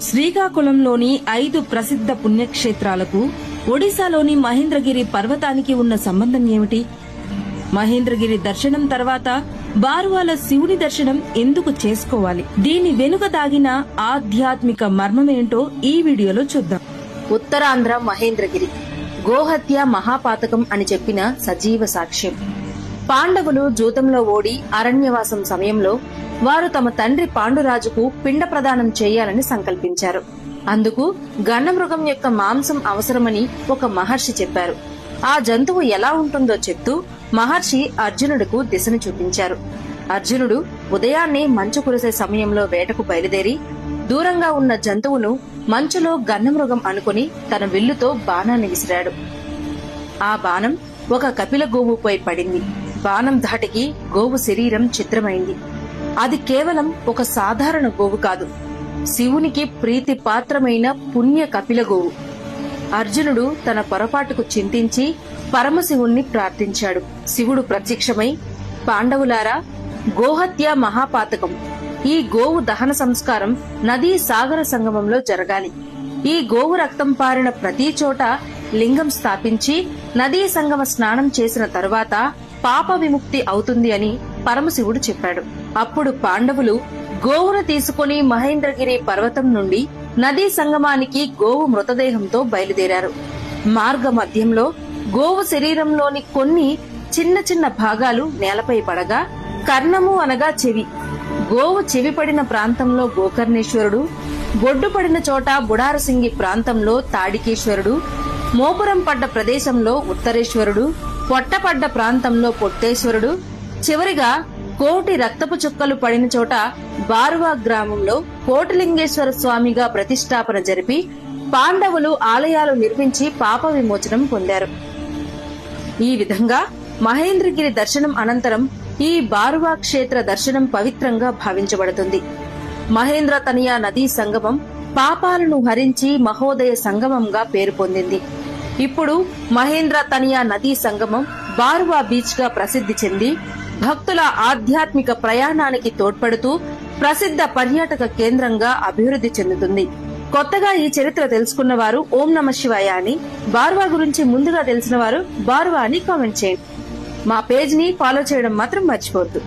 శ్రీకాకుళంలోని 5 ప్రసిద్ధ పుణ్యక్షేత్రాలకు ఒడిశాలోని మహేంద్రగిరి పర్వతానికి ఉన్న సంబంధం ఏమిటి? మహేంద్రగిరి దర్శనం తర్వాత బారువాల శివుని దర్శనం ఎందుకు చేసుకోవాలి? దీని వెనుక దాగిన ఆధ్యాత్మిక మర్మమేంటో ఈ వీడియోలో చూద్దాం. ఉత్తరాంధ్ర మహేంద్రగిరి గోహత్య మహాపాతకం అని చెప్పిన సజీవ సాక్ష్యం. పాండవులు జూతంలో ఓడి అరణ్యవాసం సమయంలో వారు తమ తండ్రి పాండురాజుకు పిండ ప్రదానం చేయాలని సంకల్పించారు. అందుకు గన్నమృగం యొక్క మాంసం అవసరమని ఒక మహర్షి చెప్పారు. ఆ జంతువు ఎలా ఉంటుందో చెప్తూ మహర్షి అర్జునుడికు దిశను చూపించారు. అర్జునుడు ఉదయాన్నే మంచు కురిసే సమయంలో వేటకు బయలుదేరి దూరంగా ఉన్న జంతువును మంచులో గన్నమృగం అనుకుని తన విల్లుతో బాణాన్ని విసిరాడు. ఆ బాణం ఒక కపిల గోవుపై పడింది. బాణం ధాటికి గోవు శరీరం ఛిద్రమైంది. అది కేవలం ఒక సాధారణ గోవు కాదు, శివునికి ప్రీతి పాత్రమైన పుణ్య కపిల గోవు. అర్జునుడు తన పొరపాటుకు చింతించి పరమశివుణ్ణి ప్రార్థించాడు. శివుడు ప్రత్యక్షమై, పాండవులారా, గోహత్య మహాపాతకం. ఈ గోవు దహన సంస్కారం నదీ సాగర సంగమంలో జరగాలి. ఈ గోవు రక్తం పారిన ప్రతి చోట లింగం స్థాపించి నదీ సంగమ స్నానం చేసిన తరువాత పాప విముక్తి అవుతుంది అని పరమశివుడు చెప్పాడు. అప్పుడు పాండవులు గోవును తీసుకుని మహేంద్రగిరి పర్వతం నుండి నదీ సంగమానికి గోవు మృతదేహంతో బయలుదేరారు. మార్గ మధ్యంలో గోవు శరీరంలోని కొన్ని చిన్న చిన్న భాగాలు నేలపై పడగా, కర్ణము అనగా చెవి, గోవు చెవి పడిన ప్రాంతంలో గోకర్ణేశ్వరుడు, బొడ్డు పడిన చోట బుడారసింగి ప్రాంతంలో తాడికేశ్వరుడు, మోపురం పడ్డ ప్రదేశంలో ఉత్తరేశ్వరుడు, పొట్టపడ్డ ప్రాంతంలో పొట్టేశ్వరుడు, చివరిగా కోటి రక్తపు చుక్కలు పడిన చోట బారువా గ్రామంలో కోటిలింగేశ్వర స్వామిగా ప్రతిష్టాపన జరిపి పాండవులు ఆలయాలు నిర్మించి పాప విమోచనం పొందారు. ఈ విధంగా మహేంద్రగిరి దర్శనం అనంతరం ఈ బారువా క్షేత్ర దర్శనం పవిత్రంగా భావించబడుతుంది. మహేంద్ర తనయ నదీ సంగమం పాపాలను హరించి మహోదయ సంగమంగా పేరు పొందింది. ఇప్పుడు మహేంద్ర తనయ నదీ సంగమం బారువా బీచ్ గా ప్రసిద్ధి చెంది భక్తుల ఆధ్యాత్మిక ప్రయాణానికి తోడ్పడుతూ ప్రసిద్ధ పర్యాటక కేంద్రంగా అభివృద్ధి చెందుతుంది. కొత్తగా ఈ చరిత్ర తెలుసుకున్న వారు ఓం నమః శివాయ అని, బారువా గురించి ముందుగా తెలిసిన వారు బారువా అని కామెంట్ చేయండి. మా పేజ్ ని ఫాలో చేయడం మాత్రం మర్చిపోవద్దు.